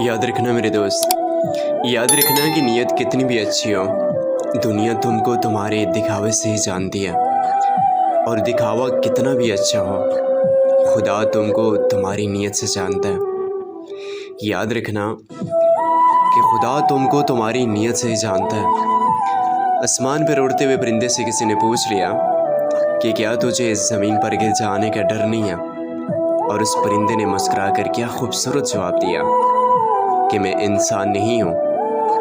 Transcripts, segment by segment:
याद रखना मेरे दोस्त, याद रखना कि नीयत कितनी भी अच्छी हो, दुनिया तुमको तुम्हारे दिखावे से ही जानती है। और दिखावा कितना भी अच्छा हो, खुदा तुमको तुम्हारी नीयत से जानता है। याद रखना कि खुदा तुमको तुम्हारी नीयत से ही जानता है। आसमान पर उड़ते हुए परिंदे से किसी ने पूछ लिया कि क्या तुझे इस ज़मीन पर गिर जाने का डर नहीं है, और उस परिंदे ने मुस्कुरा कर क्या खूबसूरत जवाब दिया कि मैं इंसान नहीं हूँ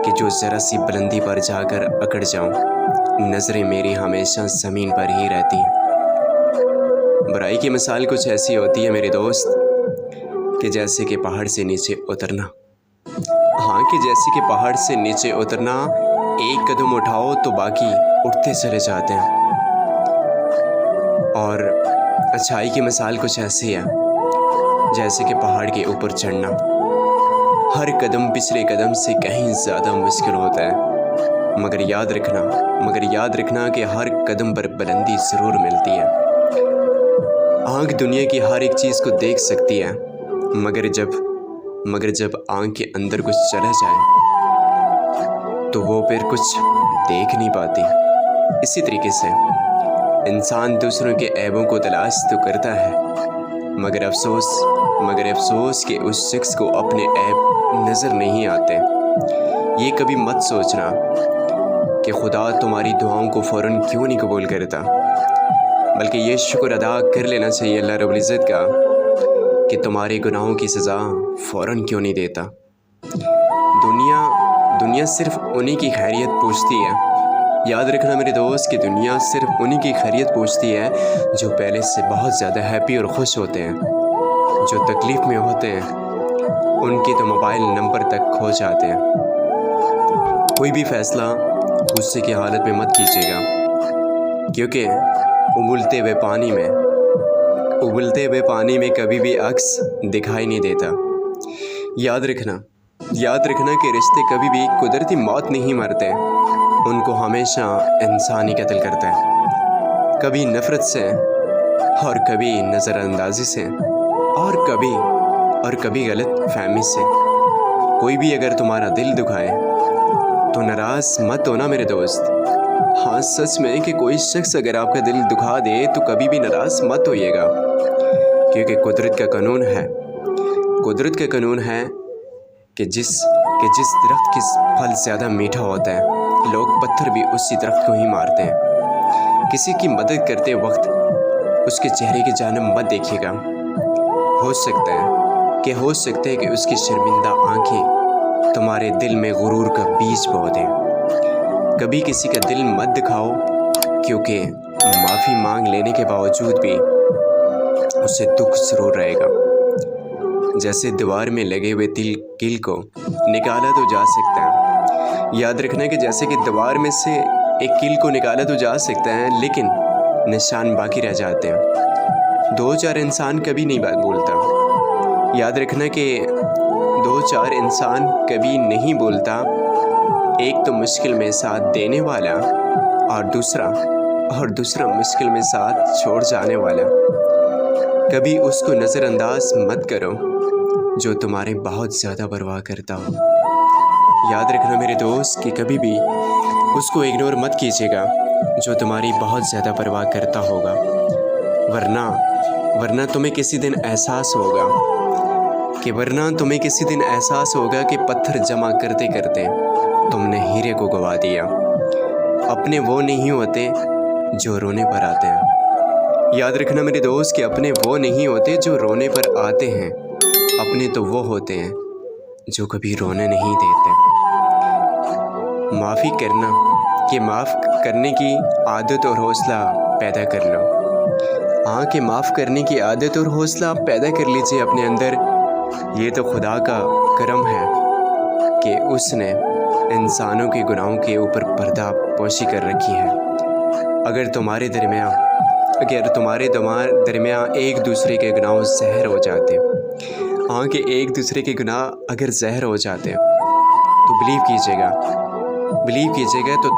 कि जो ज़रा सी बुलंदी पर जाकर अकड़ जाऊँ। नज़रें मेरी हमेशा ज़मीन पर ही रहती हैं। बुराई की मिसाल कुछ ऐसी होती है मेरे दोस्त कि जैसे कि पहाड़ से नीचे उतरना। हाँ, कि जैसे कि पहाड़ से नीचे उतरना, एक कदम उठाओ तो बाकी उठते चले जाते हैं। और अच्छाई की मिसाल कुछ ऐसी है जैसे कि पहाड़ के ऊपर चढ़ना। हर कदम पिछले कदम से कहीं ज़्यादा मुश्किल होता है, मगर याद रखना कि हर कदम पर बुलंदी ज़रूर मिलती है। आँख दुनिया की हर एक चीज़ को देख सकती है, मगर जब आँख के अंदर कुछ चला जाए तो वो फिर कुछ देख नहीं पाती। इसी तरीके से इंसान दूसरों के ऐबों को तलाश तो करता है, मगर अफसोस कि उस शख्स को अपने ऐब नज़र नहीं आते। ये कभी मत सोचना कि खुदा तुम्हारी दुआओं को फ़ौरन क्यों नहीं कबूल करता, बल्कि ये शुक्र अदा कर लेना चाहिए अल्लाह रब्बुल इज़्ज़त का कि तुम्हारे गुनाहों की सज़ा फ़ौरन क्यों नहीं देता। दुनिया सिर्फ़ उन्हीं की खैरियत पूछती है। याद रखना मेरे दोस्त कि दुनिया सिर्फ़ उन्हीं की खैरियत पूछती है जो पहले से बहुत ज़्यादा हैप्पी और खुश होते हैं। जो तकलीफ़ में होते हैं उनके तो मोबाइल नंबर तक खो जाते हैं। कोई भी फ़ैसला गुस्से की हालत में मत कीजिएगा, क्योंकि उबलते हुए पानी में कभी भी अक्स दिखाई नहीं देता। याद रखना कि रिश्ते कभी भी कुदरती मौत नहीं मरते, उनको हमेशा इंसान ही कत्ल करता है। कभी नफ़रत से और कभी नज़रअंदाजी से और कभी गलत फहमी से। कोई भी अगर तुम्हारा दिल दुखाए तो नाराज़ मत होना मेरे दोस्त। हाँ, सच में कि कोई शख्स अगर आपका दिल दुखा दे तो कभी भी नाराज़ मत होइएगा, क्योंकि कुदरत का कानून है कि जिस दरख्त की फल ज़्यादा मीठा होता है, लोग पत्थर भी उसी दरख्त को ही मारते हैं। किसी की मदद करते वक्त उसके चेहरे की जानिब मत देखिएगा। हो सकता है कि उसकी शर्मिंदा आंखें तुम्हारे दिल में गुरूर का बीज बो दें। कभी किसी का दिल मत दिखाओ, क्योंकि माफ़ी मांग लेने के बावजूद भी उसे दुख ज़रूर रहेगा। जैसे दीवार में लगे हुए कील को निकाला तो जा सकता है। याद रखना कि जैसे कि दीवार में से एक कील को निकाला तो जा सकता है, लेकिन निशान बाकी रह जाते हैं। 2-4 इंसान कभी नहीं बात बोलता। याद रखना कि 2-4 इंसान कभी नहीं बोलता। एक तो मुश्किल में साथ देने वाला और दूसरा मुश्किल में साथ छोड़ जाने वाला। कभी उसको नज़रअंदाज मत करो जो तुम्हारे बहुत ज़्यादा परवाह करता हो। याद रखना मेरे दोस्त कि कभी भी उसको इग्नोर मत कीजिएगा जो तुम्हारी बहुत ज़्यादा परवाह करता होगा, वरना तुम्हें किसी दिन एहसास होगा कि पत्थर जमा करते करते तुमने हीरे को गवा दिया। अपने वो नहीं होते जो रोने पर आते हैं। याद रखना मेरे दोस्त कि अपने वो नहीं होते जो रोने पर आते हैं, अपने तो वो होते हैं जो कभी रोने नहीं देते। माफ़ करने की आदत और हौसला पैदा कर लो। हाँ, कि माफ़ करने की आदत और हौसला पैदा कर लीजिए अपने अंदर। ये तो खुदा का करम है कि उसने इंसानों के गुनाहों के ऊपर पर्दा पोशी कर रखी है। अगर तुम्हारे दरमियान एक दूसरे के गुनाह ज़हर हो जाते, हाँ कि एक दूसरे के गुनाह अगर ज़हर हो जाते तो बिलीव कीजिएगा तो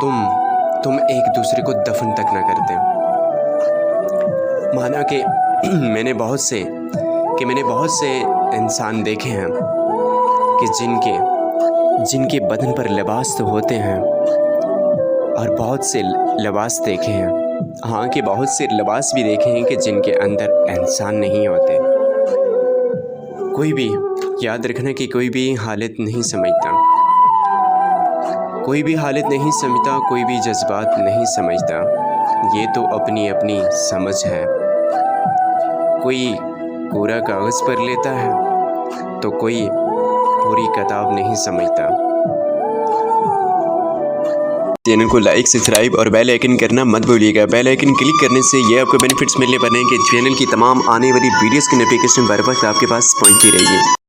तुम एक दूसरे को दफन तक ना करते। माना कि मैंने बहुत से इंसान देखे हैं कि जिनके बदन पर लिबास तो होते हैं, और बहुत से लिबास देखे हैं, हाँ कि बहुत से लिबास भी देखे हैं कि जिनके अंदर इंसान नहीं होते। कोई भी याद रखना कि कोई भी हालत नहीं समझता, कोई भी हालत नहीं समझता, कोई भी जज्बात नहीं समझता। ये तो अपनी अपनी समझ है। कोई पूरा कागज़ पर लेता है तो कोई पूरी किताब नहीं समझता। चैनल को लाइक, सब्सक्राइब और बेल आइकन करना मत भूलिएगा। बेल आइकन क्लिक करने से ये आपको बेनिफिट्स मिलने पर हैं कि चैनल की तमाम आने वाली वीडियोस की नोटिफिकेशन बर वक्त आपके पास पहुंचती रहेगी।